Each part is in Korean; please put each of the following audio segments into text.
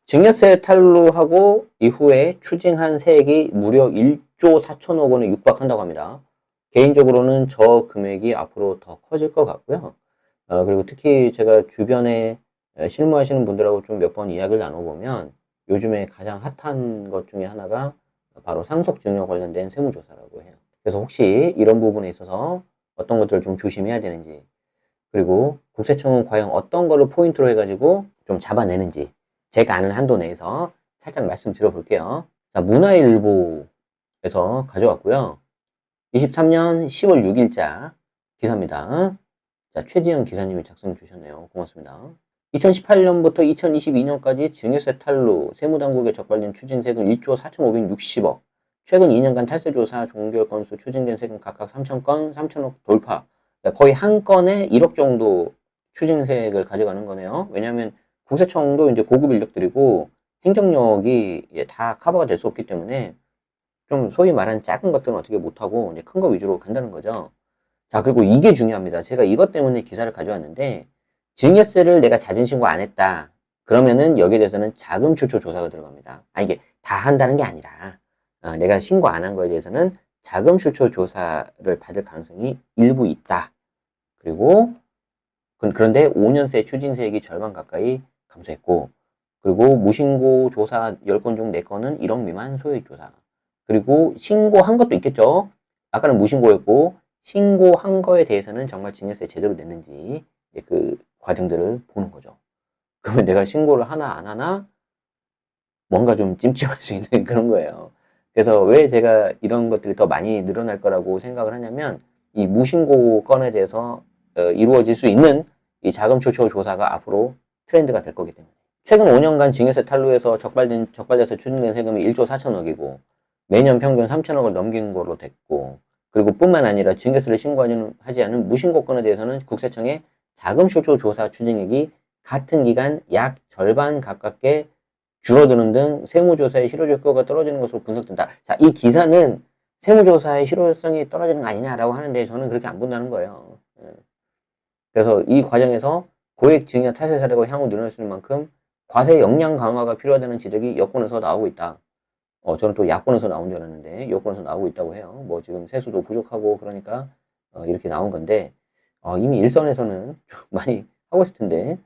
증여세 탈루하고 이후에 추징한 세액이 무려 1조 4천억 원에 육박한다고 합니다. 개인적으로는 저 금액이 앞으로 더 커질 것 같고요. 그리고 특히 제가 주변에 실무하시는 분들하고 좀 몇 번 이야기를 나눠보면 요즘에 가장 핫한 것 중에 하나가 바로 상속증여 관련된 세무조사라고 해요. 그래서 혹시 이런 부분에 있어서 어떤 것들을 좀 조심해야 되는지, 그리고 국세청은 과연 어떤 거를 포인트로 해가지고 좀 잡아내는지 제가 아는 한도 내에서 살짝 말씀드려 볼게요. 자, 문화일보에서 가져왔고요. 23년 10월 6일자 기사입니다. 자, 최지영 기사님이 작성 주셨네요. 고맙습니다. 2018년부터 2022년까지 증여세 탈루, 세무당국에 적발된 추징세금 1조 4,560억, 최근 2년간 탈세조사 종결 건수 추징된 세금 각각 3,000건, 3,000억 돌파. 거의 한 건에 1억 정도 추징세액을 가져가는 거네요. 왜냐하면 국세청도 이제 고급 인력들이고 행정력이 다 커버가 될 수 없기 때문에 좀 소위 말하는 작은 것들은 어떻게 못하고 큰 거 위주로 간다는 거죠. 자, 그리고 이게 중요합니다. 제가 이것 때문에 기사를 가져왔는데, 증여세를 내가 자진신고 안 했다. 그러면은 여기에 대해서는 자금 출처 조사가 들어갑니다. 이게 다 한다는 게 아니라, 내가 신고 안 한 거에 대해서는 자금 출처 조사를 받을 가능성이 일부 있다. 그리고, 그런데 5년새 추징세액이 절반 가까이 감소했고, 그리고 무신고 조사 10건 중 4건은 1억 미만 소액 조사. 그리고 신고한 것도 있겠죠. 아까는 무신고였고, 신고한 거에 대해서는 정말 증여세 제대로 냈는지 그 과정들을 보는 거죠. 그러면 내가 신고를 하나 안 하나 뭔가 좀 찜찜할 수 있는 그런 거예요. 그래서 왜 제가 이런 것들이 더 많이 늘어날 거라고 생각을 하냐면, 이 무신고 건에 대해서 이루어질 수 있는 이 자금 출처 조사가 앞으로 트렌드가 될 거기 때문에. 최근 5년간 증여세 탈루에서 적발돼서 추징된 세금이 1조 4천억이고 매년 평균 3천억을 넘긴 거로 됐고, 그리고 뿐만 아니라 증여세를 신고하지 않은 무신고 건에 대해서는 국세청의 자금 출처 조사 추징액이 같은 기간 약 절반 가깝게 줄어드는 등 세무조사의 실효효과가 떨어지는 것으로 분석된다. 자, 이 기사는 세무조사의 실효성이 떨어지는 거 아니냐라고 하는데 저는 그렇게 안 본다는 거예요. 그래서 이 과정에서 고액 증여 탈세 사례가 향후 늘어날 수 있는 만큼 과세 역량 강화가 필요하다는 지적이 여권에서 나오고 있다. 저는 또 야권에서 나온 줄 알았는데 여권에서 나오고 있다고 해요. 뭐 지금 세수도 부족하고 그러니까 이렇게 나온 건데 이미 일선에서는 많이 하고 있을 텐데.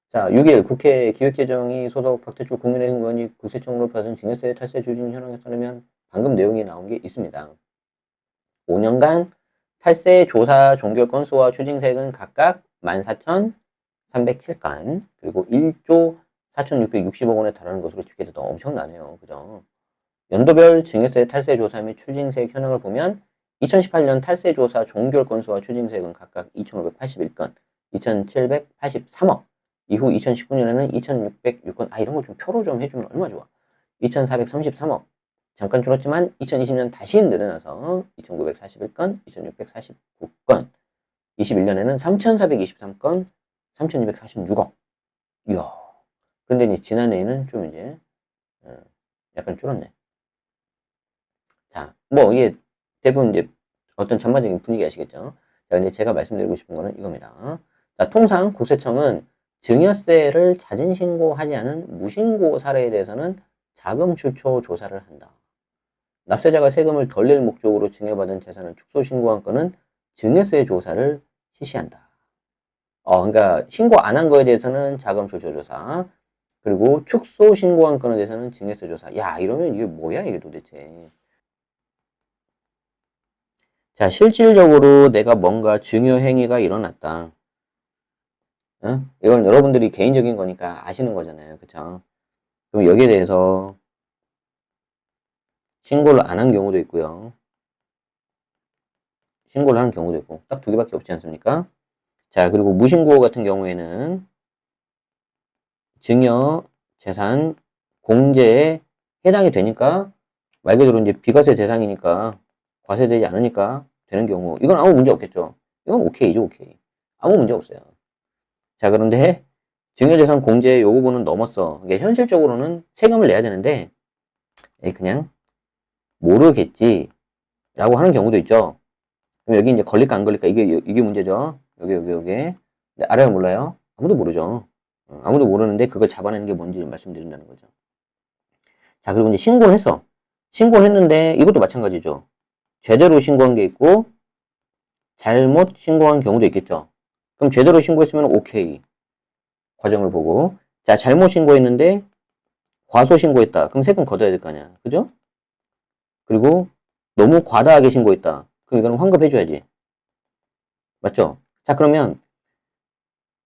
자, 6일 국회 기획재정위 소속 박태초 국민의힘 의원이 국세청으로 받은 증여세 탈세 추진 현황에 따르면 방금 내용이 나온 게 있습니다. 5년간 탈세 조사 종결 건수와 추징세액은 각각 14,307건, 그리고 1조 4,660억 원에 달하는 것으로 집계돼서 엄청나네요. 그죠? 연도별 증여세 탈세 조사 및 추징세액 현황을 보면 2018년 탈세 조사 종결 건수와 추징세액은 각각 2,581건, 2,783억, 이후 2019년에는 2,606건, 이런 거 좀 표로 좀 해주면 얼마나 좋아. 2,433억, 잠깐 줄었지만 2020년 다시 늘어나서 2,941건, 2,649건, 21년에는 3,423건, 3,246억. 이야. 그런데 이제 지난해에는 좀 이제 약간 줄었네. 자, 뭐 이게 대부분 이제 어떤 전반적인 분위기 아시겠죠? 자, 근데 제가 말씀드리고 싶은 거는 이겁니다. 자, 통상 국세청은 증여세를 자진 신고하지 않은 무신고 사례에 대해서는 자금 출처 조사를 한다. 납세자가 세금을 덜 낼 목적으로 증여받은 재산을 축소 신고한 건은 증여세 조사를 실시한다. 그러니까 신고 안 한 거에 대해서는 자금 출처 조사, 그리고 축소 신고한 건에 대해서는 증여세 조사. 야, 이러면 이게 뭐야 이게 도대체. 자, 실질적으로 내가 뭔가 증여 행위가 일어났다. 이건 여러분들이 개인적인 거니까 아시는 거잖아요. 그쵸? 그럼 여기에 대해서 신고를 안 한 경우도 있고요. 신고를 하는 경우도 있고. 딱 두 개밖에 없지 않습니까? 자, 그리고 무신고 같은 경우에는 증여 재산 공제에 해당이 되니까 말 그대로 이제 비과세 대상이니까 과세되지 않으니까 되는 경우, 이건 아무 문제 없겠죠. 이건 오케이죠, 오케이. 아무 문제 없어요. 자, 그런데 증여재산 공제 요구분은 넘었어. 이게 현실적으로는 세금을 내야 되는데 그냥 모르겠지 라고 하는 경우도 있죠. 그럼 여기 이제 걸릴까 안 걸릴까, 이게 문제죠. 여기. 근데 알아요, 몰라요? 아무도 모르죠. 아무도 모르는데 그걸 잡아내는 게 뭔지 말씀드린다는 거죠. 자, 그리고 이제 신고를 했어. 신고를 했는데 이것도 마찬가지죠. 제대로 신고한 게 있고 잘못 신고한 경우도 있겠죠. 그럼 제대로 신고했으면 오케이. 과정을 보고. 자, 잘못 신고했는데 과소 신고했다. 그럼 세금 걷어야 될 거 아니야. 그죠? 그리고 너무 과다하게 신고했다. 그럼 이거는 환급해줘야지. 맞죠? 자, 그러면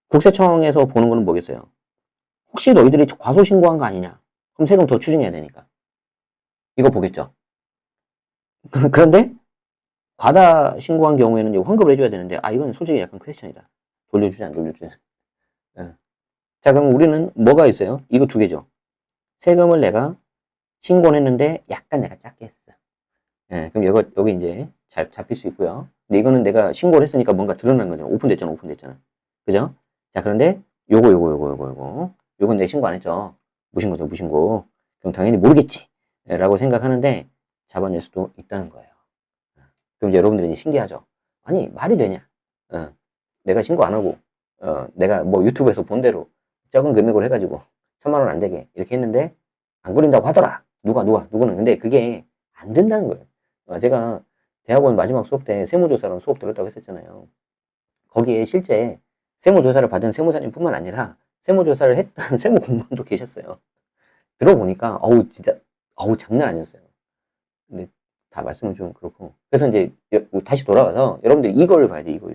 국세청에서 보는 거는 뭐겠어요? 혹시 너희들이 과소 신고한 거 아니냐? 그럼 세금 더 추징해야 되니까. 이거 보겠죠? 그런데 과다 신고한 경우에는 환급을 해줘야 되는데, 이건 솔직히 약간 퀘스천이다. 돌려주지 안 돌려주지. 예. 자, 그럼 우리는 뭐가 있어요? 이거 두 개죠. 세금을 내가 신고를 했는데 약간 내가 작게 했어. 예, 그럼 여기 이제 잘 잡힐 수 있고요. 근데 이거는 내가 신고를 했으니까 뭔가 드러난 거잖아. 오픈됐잖아. 그죠? 자, 그런데 요건 내가 신고 안 했죠. 무신고죠, 무신고. 그럼 당연히 모르겠지. 라고 생각하는데 잡아낼 수도 있다는 거예요. 그럼 이제 여러분들이 이제 신기하죠. 아니, 말이 되냐? 내가 신고 안 하고, 내가 뭐 유튜브에서 본 대로 적은 금액으로 해가지고 1,000만 원 안 되게 이렇게 했는데 안 걸린다고 하더라. 누구는. 근데 그게 안 된다는 거예요. 제가 대학원 마지막 수업 때 세무조사라는 수업 들었다고 했었잖아요. 거기에 실제 세무조사를 받은 세무사님뿐만 아니라 세무조사를 했던 세무공무원도 계셨어요. 들어보니까 진짜 장난 아니었어요. 근데 다 말씀은 좀 그렇고. 그래서 이제 다시 돌아가서 여러분들이 이걸 봐야 돼. 이거.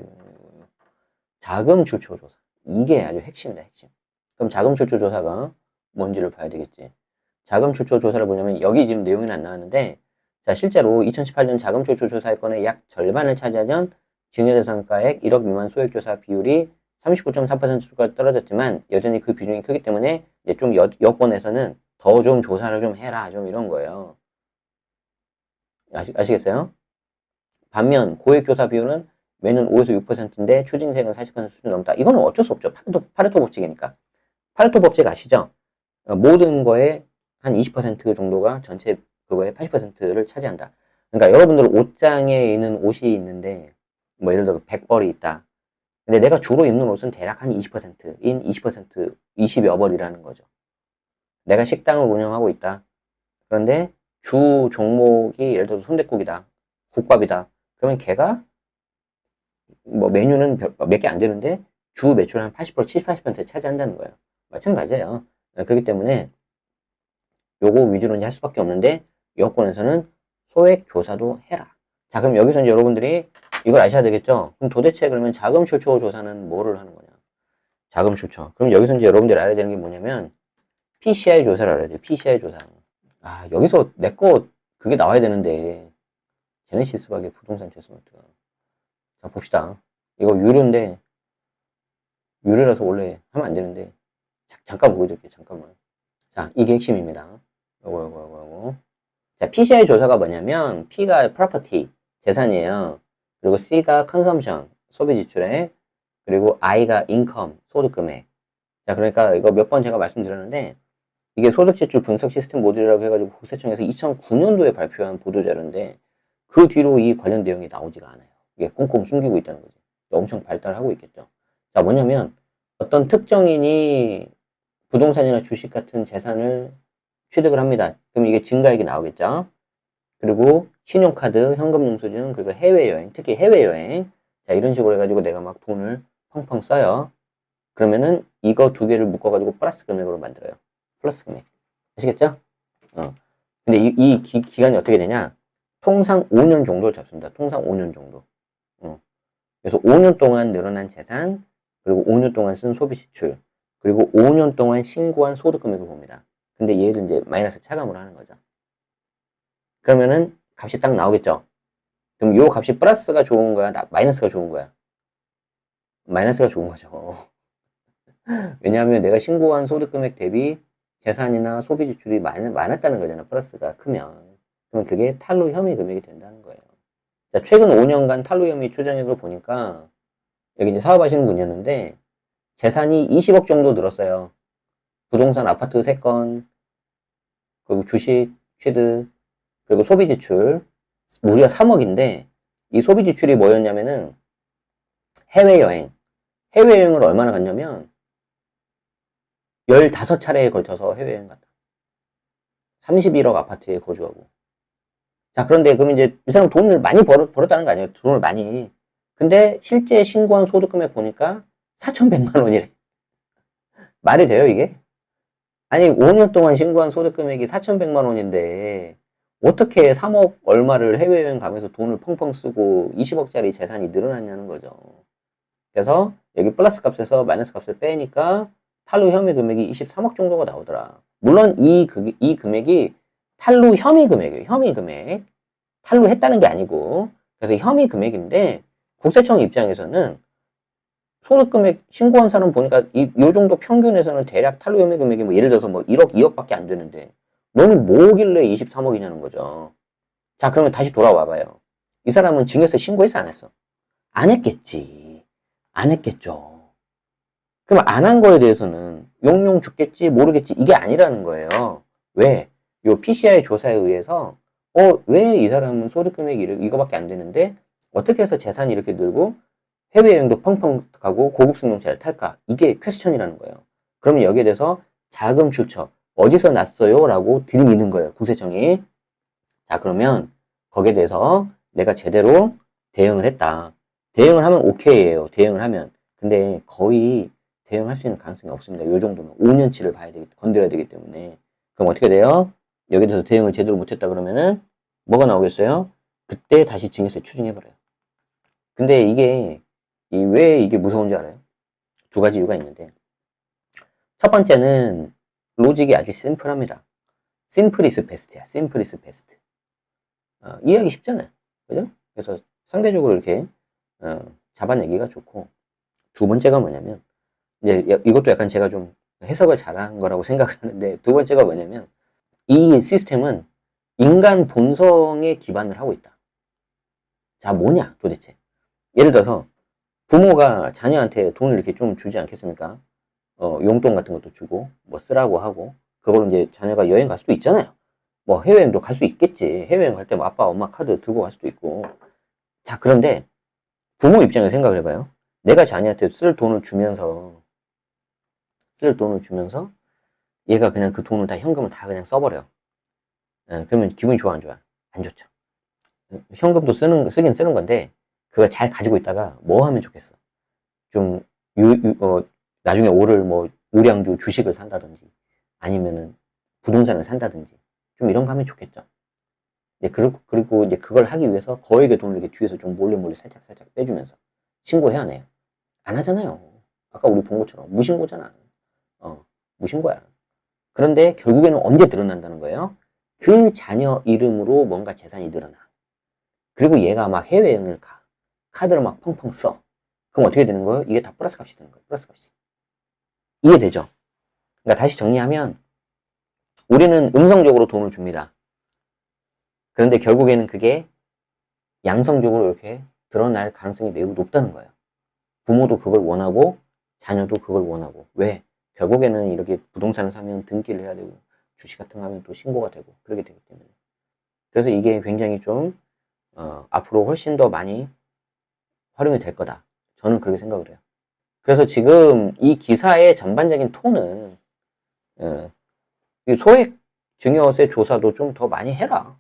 자금 출처 조사. 이게 아주 핵심이다, 핵심. 그럼 자금 출처 조사가 뭔지를 봐야 되겠지. 자금 출처 조사를 보려면 여기 지금 내용은 안 나왔는데, 자, 실제로 2018년 자금 출처 조사의 건의 약 절반을 차지하던 증여재산가액 1억 미만 소액 조사 비율이 39.4%까지 떨어졌지만 여전히 그 비중이 크기 때문에 이제 좀 여권에서는 더 좀 조사를 좀 해라, 좀 이런 거예요. 아시겠어요? 반면 고액조사 비율은 매년 5에서 6%인데 추징세액은 40% 수준 넘다. 이거는 어쩔 수 없죠. 파레토 법칙이니까. 파레토 법칙 아시죠? 모든 거에 한 20% 정도가 전체 그거의 80%를 차지한다. 그러니까 여러분들 옷장에 있는 옷이 있는데 뭐 예를 들어서 100벌이 있다. 근데 내가 주로 입는 옷은 대략 한 20%인 20여 벌이라는 거죠. 내가 식당을 운영하고 있다. 그런데 주 종목이 예를 들어서 순댓국이다. 국밥이다. 그러면 걔가 뭐 메뉴는 몇 개 안 되는데 주 매출 한 80%, 70, 80% 차지한다는 거예요. 마찬가지예요. 그렇기 때문에 요거 위주로 할 수밖에 없는데 여권에서는 소액 조사도 해라. 자, 그럼 여기서 이제 여러분들이 이걸 아셔야 되겠죠? 그럼 도대체 그러면 자금 출처 조사는 뭐를 하는 거냐? 자금 출처. 그럼 여기서 이제 여러분들이 알아야 되는 게 뭐냐면 PCI 조사를 알아야 돼요. PCI 조사. 여기서 내 거 그게 나와야 되는데 제네시스 박의 부동산 최소노트가. 자, 봅시다. 이거 유료인데 유료라서 원래 하면 안 되는데 잠깐 보여드릴게요. 잠깐만. 자, 이게 핵심입니다. 요거. 자, PCI 조사가 뭐냐면 P가 property, 재산이에요. 그리고 C가 consumption, 소비 지출액. 그리고 I가 income, 소득 금액. 자, 그러니까 이거 몇 번 제가 말씀드렸는데 이게 소득 지출 분석 시스템 모듈이라고 해가지고 국세청에서 2009년도에 발표한 보도자료인데 그 뒤로 이 관련 내용이 나오지가 않아요. 이게 꽁꽁 숨기고 있다는 거죠. 엄청 발달하고 있겠죠. 자, 뭐냐면 어떤 특정인이 부동산이나 주식 같은 재산을 취득을 합니다. 그럼 이게 증가액이 나오겠죠. 그리고 신용카드, 현금영수증, 그리고 해외여행, 특히 해외여행. 자, 이런 식으로 해가지고 내가 막 돈을 펑펑 써요. 그러면은 이거 두 개를 묶어가지고 플러스 금액으로 만들어요. 플러스 금액. 아시겠죠? 근데 이 기간이 어떻게 되냐? 통상 5년 정도를 잡습니다. 통상 5년 정도. 그래서 5년 동안 늘어난 재산, 그리고 5년 동안 쓴 소비 지출, 그리고 5년 동안 신고한 소득 금액을 봅니다. 근데 얘를 이제 마이너스 차감을 하는 거죠. 그러면은 값이 딱 나오겠죠. 그럼 이 값이 플러스가 좋은 거야, 마이너스가 좋은 거야? 마이너스가 좋은 거죠. 왜냐하면 내가 신고한 소득 금액 대비 재산이나 소비 지출이 많았다는 거잖아. 플러스가 크면. 그럼 그게 탈루 혐의 금액이 된다는 거예요. 자, 최근 5년간 탈루 혐의 추정액을 보니까 여기 이제 사업하시는 분이었는데 재산이 20억 정도 늘었어요. 부동산 아파트 3건, 그리고 주식 취득, 그리고 소비 지출 무려 3억인데 이 소비 지출이 뭐였냐면은 해외여행을 얼마나 갔냐면 15차례에 걸쳐서 해외여행 갔다. 31억 아파트에 거주하고. 자, 그런데 그럼 이제 이 사람 돈을 많이 벌었다는 거 아니에요? 돈을 많이. 근데 실제 신고한 소득 금액 보니까 4,100만 원이래. 말이 돼요, 이게? 아니, 5년 동안 신고한 소득 금액이 4,100만 원인데, 어떻게 3억 얼마를 해외여행 가면서 돈을 펑펑 쓰고 20억짜리 재산이 늘어났냐는 거죠. 그래서 여기 플러스 값에서 마이너스 값을 빼니까 탈루 혐의 금액이 23억 정도가 나오더라. 물론 이 금액이 탈루 혐의 금액이에요. 혐의 금액. 탈루했다는 게 아니고. 그래서 혐의 금액인데 국세청 입장에서는 소득 금액 신고한 사람 보니까 요 정도 평균에서는 대략 탈루 혐의 금액이 뭐 예를 들어서 뭐 1억, 2억밖에 안 되는데 너는 뭐길래 23억이냐는 거죠. 자, 그러면 다시 돌아와 봐요. 이 사람은 증여세 신고했어, 안 했어? 안 했겠지. 안 했겠죠. 그럼 안 한 거에 대해서는 용용 죽겠지, 모르겠지, 이게 아니라는 거예요. 왜? 요 PCI 조사에 의해서, 왜 이 사람은 소득 금액이 이거밖에 안 되는데, 어떻게 해서 재산이 이렇게 늘고, 해외여행도 펑펑 가고, 고급 승용차를 탈까? 이게 퀘스천이라는 거예요. 그러면 여기에 대해서 자금 출처, 어디서 났어요? 라고 들이미는 거예요, 국세청이. 자, 그러면 거기에 대해서 내가 제대로 대응을 했다. 대응을 하면 오케이예요. 대응을 하면. 근데 거의 대응할 수 있는 가능성이 없습니다. 요 정도는 5년치를 건드려야 되기 때문에. 그럼 어떻게 돼요? 여기에 대해서 대응을 제대로 못했다 그러면은 뭐가 나오겠어요? 그때 다시 증여세 추징해버려요. 근데 왜 이게 무서운지 알아요? 두 가지 이유가 있는데. 첫 번째는 로직이 아주 심플합니다. 심플 이스 베스트야. 심플 이스 베스트. 이해하기 쉽잖아요. 그죠? 그래서 상대적으로 이렇게 잡아내기가 좋고, 두 번째가 뭐냐면, 이제 이것도 약간 제가 좀 해석을 잘한 거라고 생각을 하는데, 두 번째가 뭐냐면, 이 시스템은 인간 본성에 기반을 하고 있다. 자, 뭐냐, 도대체. 예를 들어서, 부모가 자녀한테 돈을 이렇게 좀 주지 않겠습니까? 용돈 같은 것도 주고, 뭐 쓰라고 하고, 그걸로 이제 자녀가 여행 갈 수도 있잖아요. 뭐 해외여행도 갈 수 있겠지. 해외여행 갈 때 뭐 아빠, 엄마 카드 들고 갈 수도 있고. 자, 그런데 부모 입장에서 생각을 해봐요. 내가 자녀한테 쓸 돈을 주면서 얘가 그냥 그 돈을 다 현금을 다 그냥 써버려. 그러면 기분이 좋아, 안 좋아? 안 좋죠. 현금도 쓰긴 쓰는 건데 그걸 잘 가지고 있다가 뭐 하면 좋겠어? 좀 나중에 오를 뭐 우량주 주식을 산다든지 아니면은 부동산을 산다든지 좀 이런 거 하면 좋겠죠. 그리고 이제 그걸 하기 위해서 거액의 돈을 이렇게 뒤에서 좀 몰래 살짝 빼주면서 신고해야 해요. 안 하잖아요. 아까 우리 본 것처럼 무신고잖아. 무신고야. 그런데 결국에는 언제 드러난다는 거예요? 그 자녀 이름으로 뭔가 재산이 늘어나. 그리고 얘가 막 해외여행을 가. 카드를 막 펑펑 써. 그럼 어떻게 되는 거예요? 이게 다 플러스 값이 되는 거예요. 플러스 값이. 이해되죠? 그러니까 다시 정리하면 우리는 음성적으로 돈을 줍니다. 그런데 결국에는 그게 양성적으로 이렇게 드러날 가능성이 매우 높다는 거예요. 부모도 그걸 원하고 자녀도 그걸 원하고. 왜? 결국에는 이렇게 부동산을 사면 등기를 해야 되고 주식 같은 거 하면 또 신고가 되고 그렇게 되기 때문에. 그래서 이게 굉장히 좀 앞으로 훨씬 더 많이 활용이 될 거다. 저는 그렇게 생각을 해요. 그래서 지금 이 기사의 전반적인 톤은 소액 증여세 조사도 좀 더 많이 해라.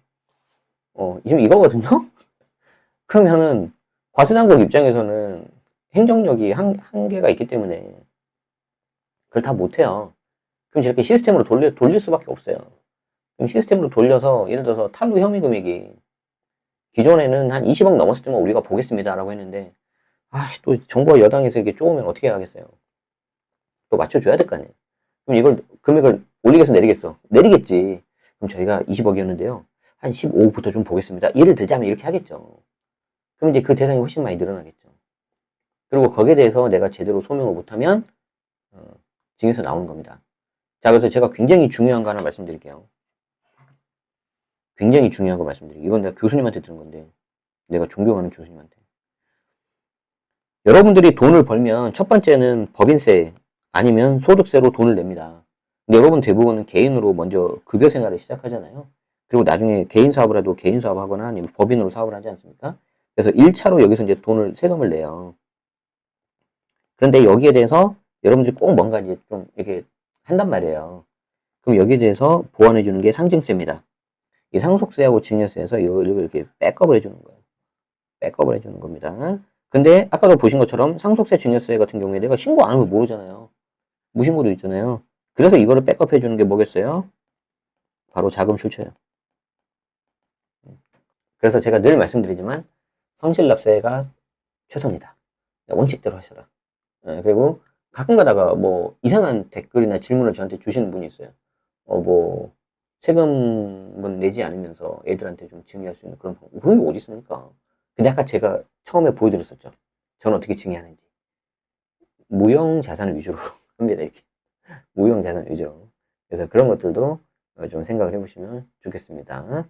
지금 이거거든요? 그러면은 과세당국 입장에서는 행정력이 한계가 있기 때문에 그걸 다 못해요. 그럼 저렇게 시스템으로 돌릴 수밖에 없어요. 그럼 시스템으로 돌려서 예를 들어서 탈루 혐의 금액이 기존에는 한 20억 넘었을 때만 우리가 보겠습니다라고 했는데 또 정부와 여당에서 이렇게 쪼으면 어떻게 하겠어요? 또 맞춰줘야 될 거 아니에요. 그럼 이걸 금액을 올리겠어 내리겠어? 내리겠지. 그럼 저희가 20억이었는데요. 한 15억부터 좀 보겠습니다. 예를 들자면 이렇게 하겠죠. 그럼 이제 그 대상이 훨씬 많이 늘어나겠죠. 그리고 거기에 대해서 내가 제대로 소명을 못하면 증에서 나오는 겁니다. 자, 그래서 제가 굉장히 중요한 거 하나 말씀드릴게요. 굉장히 중요한 거 말씀드릴게요. 이건 내가 교수님한테 들은 건데 내가 존경하는 교수님한테. 여러분들이 돈을 벌면 첫 번째는 법인세 아니면 소득세로 돈을 냅니다. 근데 여러분 대부분은 개인으로 먼저 급여 생활을 시작하잖아요. 그리고 나중에 개인 사업을 해도 개인 사업 하거나 아니면 법인으로 사업을 하지 않습니까? 그래서 1차로 여기서 이제 세금을 내요. 그런데 여기에 대해서 여러분들이 꼭 뭔가 이제 좀 이렇게 한단 말이에요. 그럼 여기에 대해서 보완해 주는 게 상증세입니다. 이 상속세하고 증여세에서 이걸 이렇게 백업을 해주는 거예요. 백업을 해주는 겁니다. 근데 아까도 보신 것처럼 상속세, 증여세 같은 경우에 내가 신고 안 하면 모르잖아요. 무신고도 있잖아요. 그래서 이거를 백업 해주는 게 뭐겠어요? 바로 자금 출처예요. 그래서 제가 늘 말씀드리지만 성실납세가 최선이다. 원칙대로 하셔라. 그리고 가끔 가다가 뭐 이상한 댓글이나 질문을 저한테 주시는 분이 있어요. 뭐 세금은 내지 않으면서 애들한테 좀 증여할 수 있는 그런 방법. 그런 게 어디 있습니까? 근데 아까 제가 처음에 보여드렸었죠. 저는 어떻게 증여하는지. 무형 자산을 위주로 합니다. 이렇게. 무형 자산 위주로. 그래서 그런 것들도 좀 생각을 해보시면 좋겠습니다.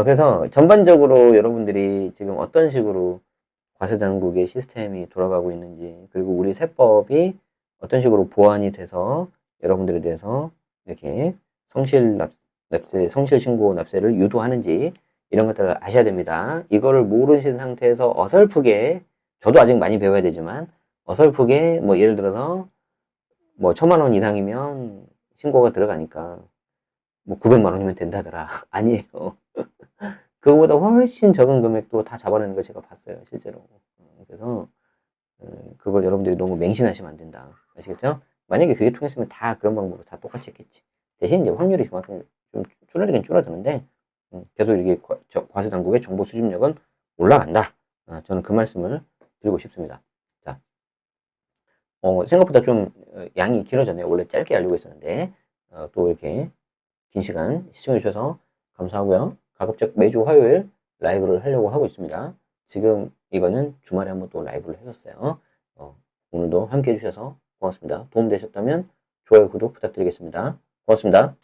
그래서 전반적으로 여러분들이 지금 어떤 식으로 과세당국의 시스템이 돌아가고 있는지, 그리고 우리 세법이 어떤 식으로 보완이 돼서 여러분들에 대해서 이렇게 성실신고 납세를 유도하는지, 이런 것들을 아셔야 됩니다. 이거를 모르신 상태에서 어설프게, 저도 아직 많이 배워야 되지만, 어설프게, 뭐, 예를 들어서, 뭐, 1,000만 원 이상이면 신고가 들어가니까, 뭐, 900만 원이면 된다더라. 아니에요. 그거보다 훨씬 적은 금액도 다 잡아내는 거 제가 봤어요, 실제로. 그래서 그걸 여러분들이 너무 맹신하시면 안 된다. 아시겠죠? 만약에 그게 통했으면 다 그런 방법으로 다 똑같이 했겠지. 대신 이제 확률이 그만큼 좀 줄어들긴 줄어드는데 계속 이렇게 과세당국의 정보 수집력은 올라간다. 저는 그 말씀을 드리고 싶습니다. 자, 생각보다 좀 양이 길어졌네요. 원래 짧게 하려고 했었는데 또 이렇게 긴 시간 시청해 주셔서 감사하고요. 가급적 매주 화요일 라이브를 하려고 하고 있습니다. 지금 이거는 주말에 한번 또 라이브를 했었어요. 오늘도 함께 해주셔서 고맙습니다. 도움되셨다면 좋아요, 구독 부탁드리겠습니다. 고맙습니다.